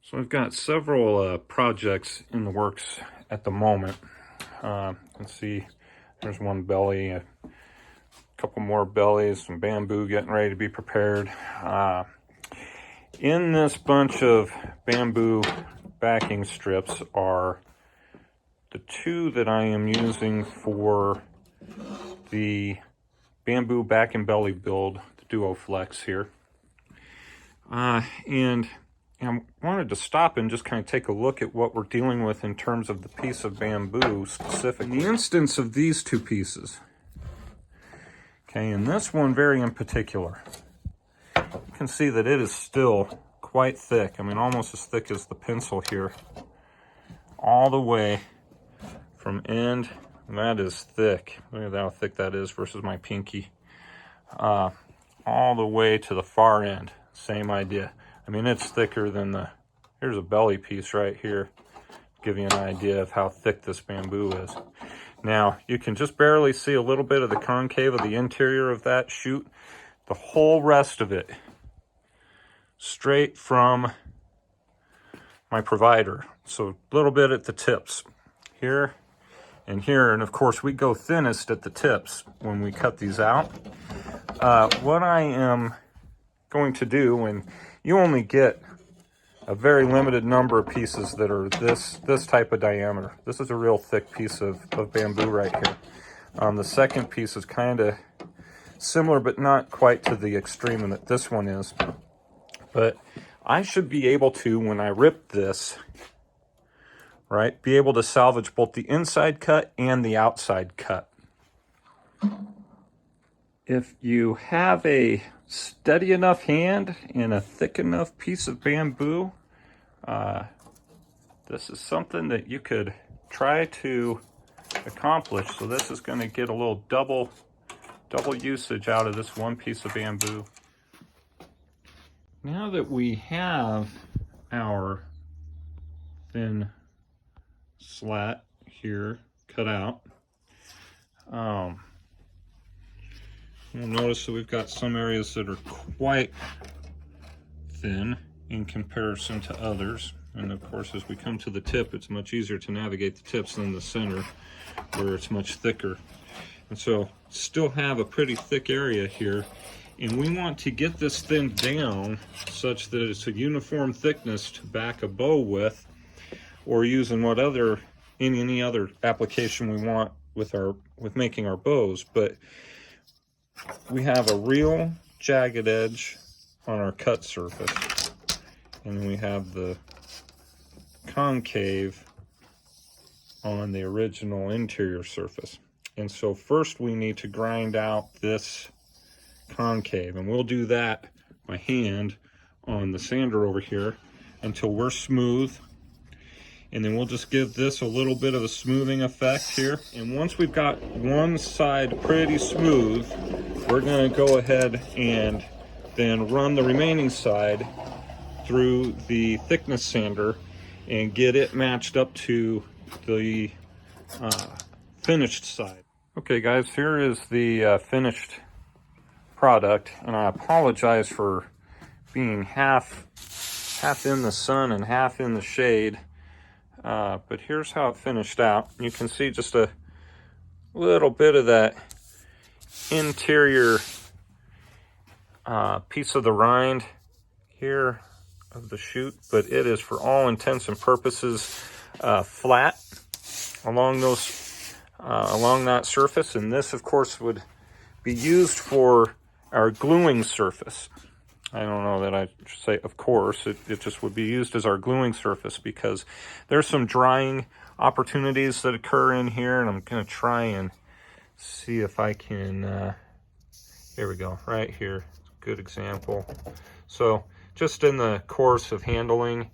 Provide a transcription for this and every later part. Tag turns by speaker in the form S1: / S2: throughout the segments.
S1: So I've got several projects in the works at the moment. You can see there's one belly, a couple more bellies, some bamboo getting ready to be prepared. In this bunch of bamboo backing strips are the two that I am using for the bamboo back and belly build, the Duoflex here. And I wanted to stop and just kind of take a look at what we're dealing with in terms of the piece of bamboo specifically. In the instance of these two pieces, okay, and this one very in particular, you can see that it is still quite thick. I mean, almost as thick as the pencil here, all the way from end. And that is thick. Look at how thick that is versus my pinky. All the way to the far end. Same idea. I mean, it's thicker than here's a belly piece right here. Give you an idea of how thick this bamboo is. Now, you can just barely see a little bit of the concave of the interior of that chute. The whole rest of it, straight from my provider. So a little bit at the tips, here and here. And of course, we go thinnest at the tips when we cut these out. What I am going to do, when you only get a very limited number of pieces that are this type of diameter. This is a real thick piece of bamboo right here. The second piece is kind of similar, but not quite to the extreme that this one is. But I should be able to, when I rip this, right, be able to salvage both the inside cut and the outside cut. If you have a steady enough hand and a thick enough piece of bamboo, this is something that you could try to accomplish. So this is going to get a little double usage out of this one piece of bamboo. Now that we have our thin slat here cut out, you'll notice that we've got some areas that are quite thin in comparison to others. And of course, as we come to the tip, it's much easier to navigate the tips than the center, where it's much thicker. And so still have a pretty thick area here. And we want to get this thinned down such that it's a uniform thickness to back a bow with, or using any other application we want with making our bows. But we have a real jagged edge on our cut surface, and we have the concave on the original interior surface. And so first we need to grind out this concave, and we'll do that by hand on the sander over here until we're smooth. And then we'll just give this a little bit of a smoothing effect here. And once we've got one side pretty smooth, we're going to go ahead and then run the remaining side through the thickness sander and get it matched up to the finished side. Okay guys, here is the finished product, and I apologize for being half in the sun and half in the shade. But here's how it finished out. You can see just a little bit of that interior piece of the rind here of the chute, but it is for all intents and purposes flat along that surface. And this of course would be used for our gluing surface. I don't know that I should say of course, it just would be used as our gluing surface, because there's some drying opportunities that occur in here, and I'm going to try and see if I can, here we go, right here, good example. So just in the course of handling,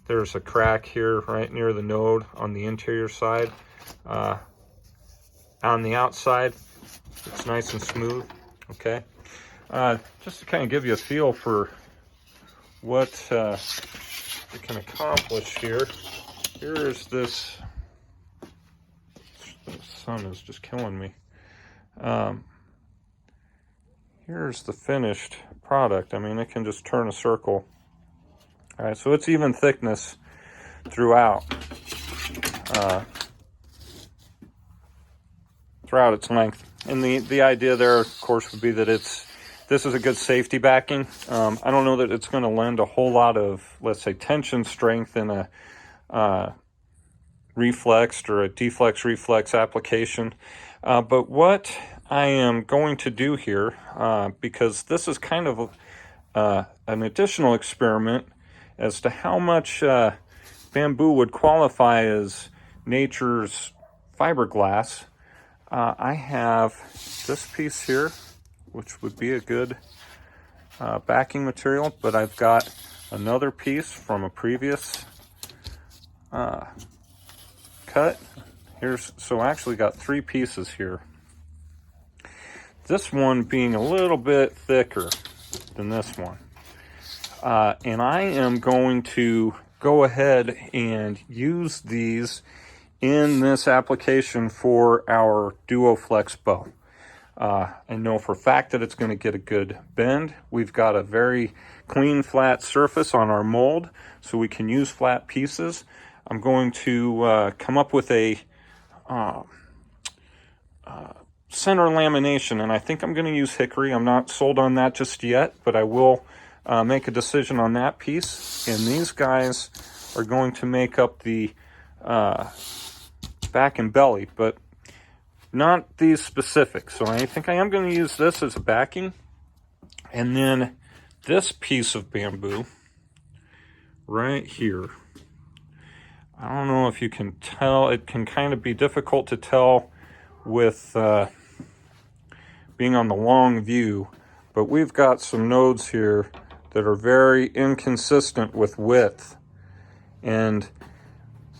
S1: there's a crack here right near the node on the interior side. On the outside, it's nice and smooth, okay? Just to kind of give you a feel for what we can accomplish here. Here's this, the sun is just killing me. Here's the finished product. I mean, it can just turn a circle All right, so it's even thickness throughout. Throughout its length. And the idea there, of course, would be that this is a good safety backing. I don't know that it's going to lend a whole lot of, let's say, tension strength in a reflexed or a deflex reflex application. But what I am going to do here, because this is kind of an additional experiment as to how much bamboo would qualify as nature's fiberglass. I have this piece here, which would be a good backing material, but I've got another piece from a previous cut. So I actually got 3 pieces here. This one being a little bit thicker than this one. And I am going to go ahead and use these in this application for our Duoflex bow. I know for a fact that it's going to get a good bend. We've got a very clean flat surface on our mold, so we can use flat pieces. I'm going to come up with a center lamination, and I think I'm going to use hickory. I'm not sold on that just yet, but I will make a decision on that piece. And these guys are going to make up the back and belly, but not these specific. So I think I am going to use this as a backing. And then this piece of bamboo right here. I don't know if you can tell. It can kind of be difficult to tell with being on the long view, but we've got some nodes here that are very inconsistent with width. And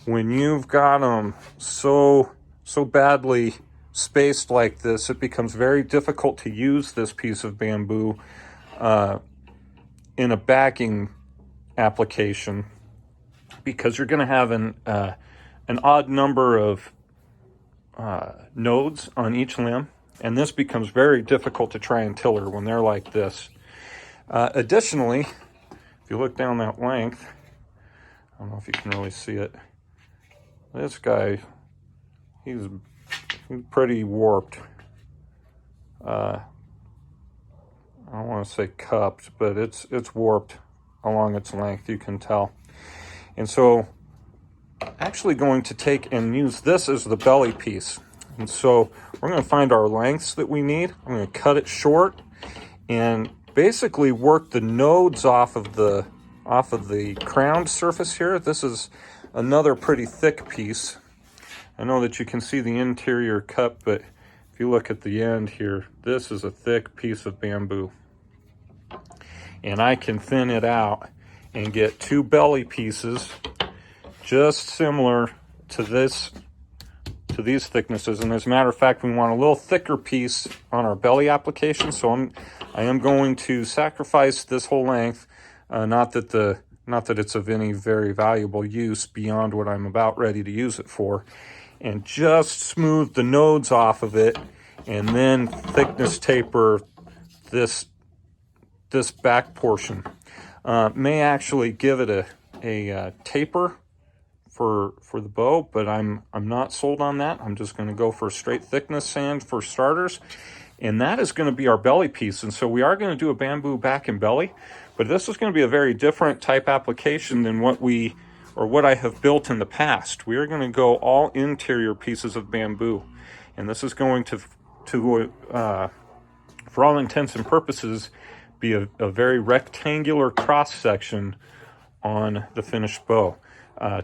S1: when you've got them so badly spaced like this, it becomes very difficult to use this piece of bamboo in a backing application, because you're going to have an odd number of nodes on each limb, and this becomes very difficult to try and tiller when they're like this. Additionally, if you look down that length, I don't know if you can really see it, this guy, he's pretty warped. I don't want to say cupped, but it's warped along its length, you can tell. And so actually going to take and use this as the belly piece. And so we're going to find our lengths that we need. I'm going to cut it short and basically work the nodes off of the crowned surface here. This is another pretty thick piece. I know that you can see the interior cut, but if you look at the end here, this is a thick piece of bamboo. And I can thin it out and get 2 belly pieces just similar to these thicknesses. And as a matter of fact, we want a little thicker piece on our belly application, so I am going to sacrifice this whole length, not that it's of any very valuable use beyond what I'm about ready to use it for, and just smooth the nodes off of it, and then thickness taper this back portion. May actually give it a taper for the bow, but I'm not sold on that. I'm just going to go for a straight thickness sand for starters, and that is going to be our belly piece. And so we are going to do a bamboo back and belly, but this is going to be a very different type application than what I have built in the past. We are going to go all interior pieces of bamboo, and this is going to for all intents and purposes, be a very rectangular cross section on the finished bow.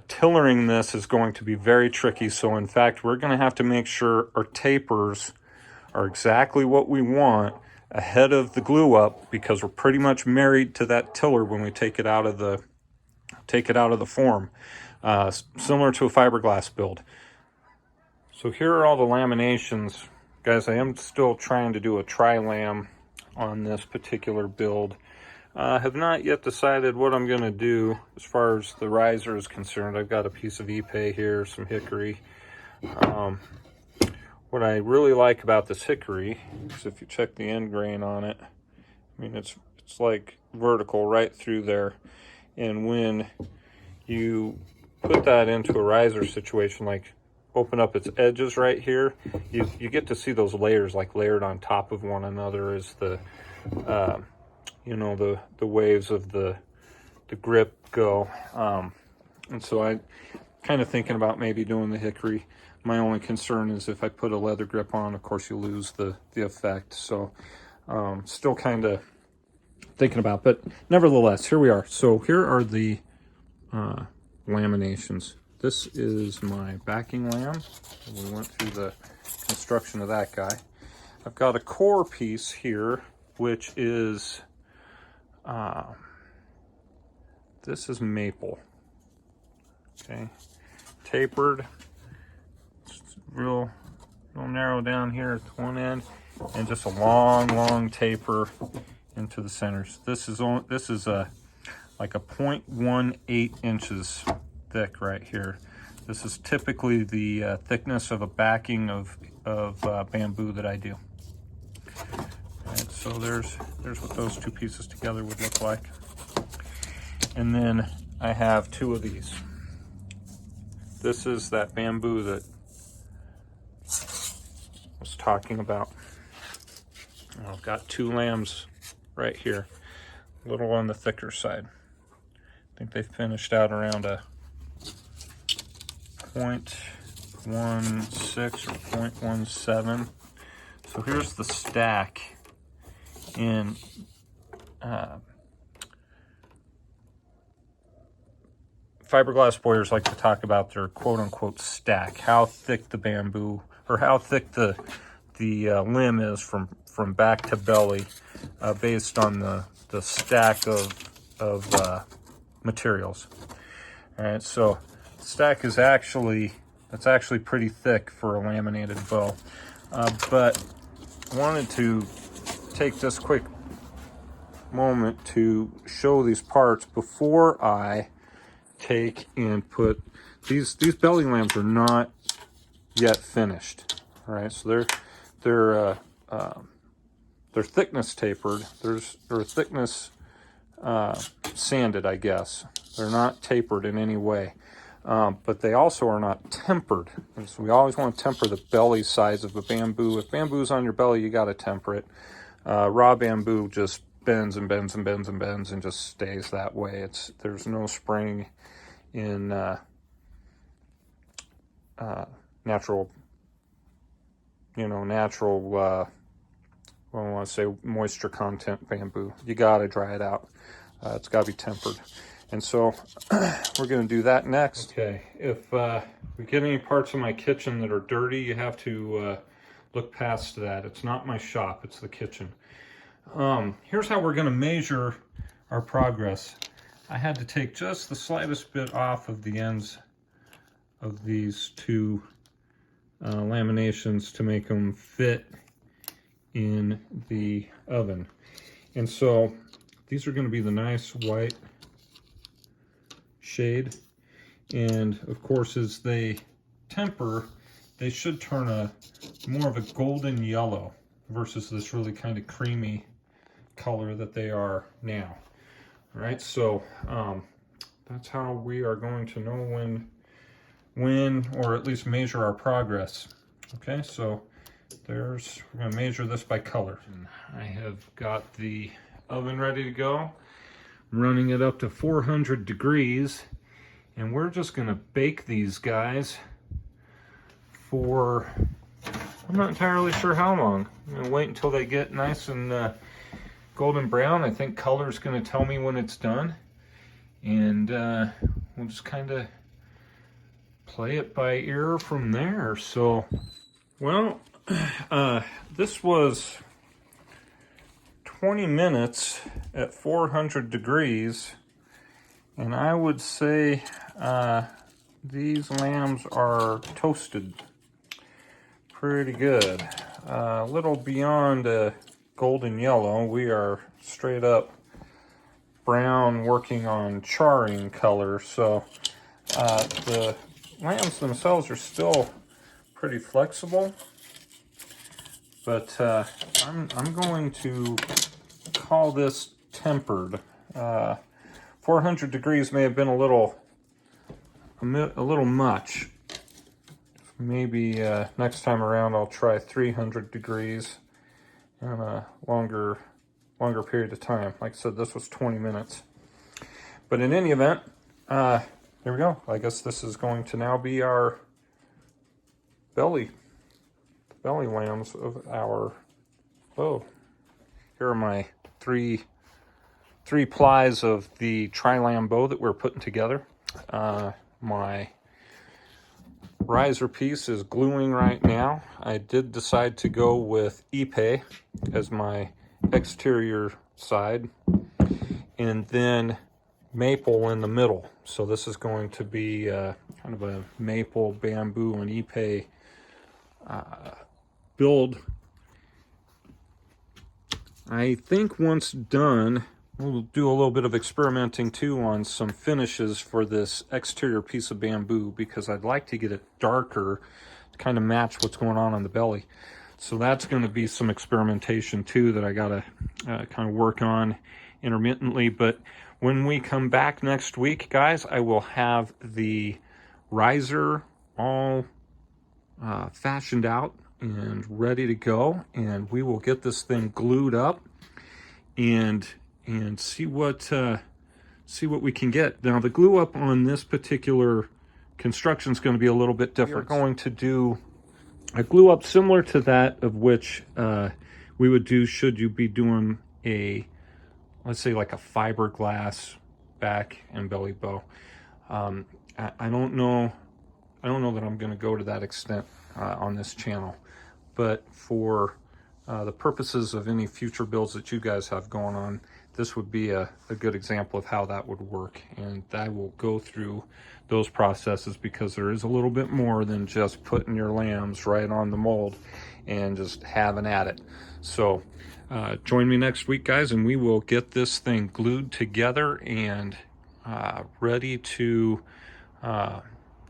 S1: Tillering this is going to be very tricky, so in fact we're going to have to make sure our tapers are exactly what we want ahead of the glue up, because we're pretty much married to that tiller when we take it out of the form, similar to a fiberglass build. So here are all the laminations. Guys, I am still trying to do a tri-lam on this particular build. Have not yet decided what I'm going to do as far as the riser is concerned. I've got a piece of Ipe here, some hickory. What I really like about this hickory is if you check the end grain on it, I mean it's like vertical right through there, And when you put that into a riser situation, like open up its edges right here, you get to see those layers like layered on top of one another as the you know, the waves of the grip go. And so I kind of thinking about maybe doing the hickory. My only concern is if I put a leather grip on, of course you lose the effect. So still kind of thinking about, but nevertheless, here we are. So here are the laminations. This is my backing lam. We went through the construction of that guy. I've got a core piece here, which is this is maple. Okay, tapered. It's real narrow down here at one end, and just a long taper into the centers. This is like a 0.18 inches thick right here. This is typically the thickness of a backing of bamboo that I do. And so there's what those two pieces together would look like. And then I have two of these. This is that bamboo that I was talking about. I've got two lambs right here, a little on the thicker side. I think they finished out around a 0.16 or 0.17. So here's the stack in fiberglass bowyers like to talk about their quote-unquote stack, how thick the bamboo or how thick the limb is from back to belly, based on the stack of materials. All right, so stack is actually pretty thick for a laminated bow, but I wanted to take this quick moment to show these parts before I take and put these belly lambs are not yet finished. All right, so they're thickness tapered. They're thickness sanded, I guess. They're not tapered in any way, but they also are not tempered. And so we always want to temper the belly size of a bamboo. If bamboo's on your belly, you got to temper it. Raw bamboo just bends and bends and bends and bends and just stays that way. There's no spring in natural, I don't want to say moisture content bamboo. You got to dry it out. It's got to be tempered. And so we're going to do that next. Okay, if we get any parts of my kitchen that are dirty, you have to look past that. It's not my shop, it's the kitchen. Here's how we're going to measure our progress. I had to take just the slightest bit off of the ends of these two laminations to make them fit in the oven. And so these are going to be the nice white shade, and of course as they temper they should turn more of a golden yellow versus this really kind of creamy color that they are now. All right, so that's how we are going to know when or at least measure our progress. Okay, so we're going to measure this by color. And I have got the oven ready to go. I'm running it up to 400 degrees, and we're just going to bake these guys for, I'm not entirely sure how long. I'm going to wait until they get nice and golden brown. I think color is going to tell me when it's done, and we'll just kind of play it by ear from there. So, well, this was 20 minutes at 400 degrees, and I would say these lambs are toasted pretty good. A little beyond a golden yellow. We are straight up brown, working on charring color. So the lambs themselves are still pretty flexible, but I'm going to call this tempered 400 degrees may have been a little much. Maybe next time around I'll try 300 degrees on a longer period of time. Like I said, this was 20 minutes. But in any event, there we go. I guess this is going to now be our belly lambs of our, oh, here are my three plies of the tri-lam bow that we're putting together. My riser piece is gluing right now. I did decide to go with Ipe as my exterior side, and then maple in the middle. So this is going to be kind of a maple, bamboo, and Ipe build. I think once done, we'll do a little bit of experimenting too on some finishes for this exterior piece of bamboo, because I'd like to get it darker to kind of match what's going on the belly. So that's going to be some experimentation too that I gotta kind of work on intermittently. But when we come back next week, guys, I will have the riser all fashioned out and ready to go, and we will get this thing glued up and see what we can get. Now, the glue up on this particular construction is going to be a little bit different. We're going to do a glue up similar to that of which we would do should you be doing a, let's say, like a fiberglass back and belly bow. I don't know that I'm going to go to that extent on this channel, but for the purposes of any future builds that you guys have going on, this would be a good example of how that would work. And I will go through those processes, because there is a little bit more than just putting your lambs right on the mold and just having at it. So join me next week, guys, and we will get this thing glued together and ready to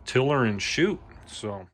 S1: tiller and shoot. So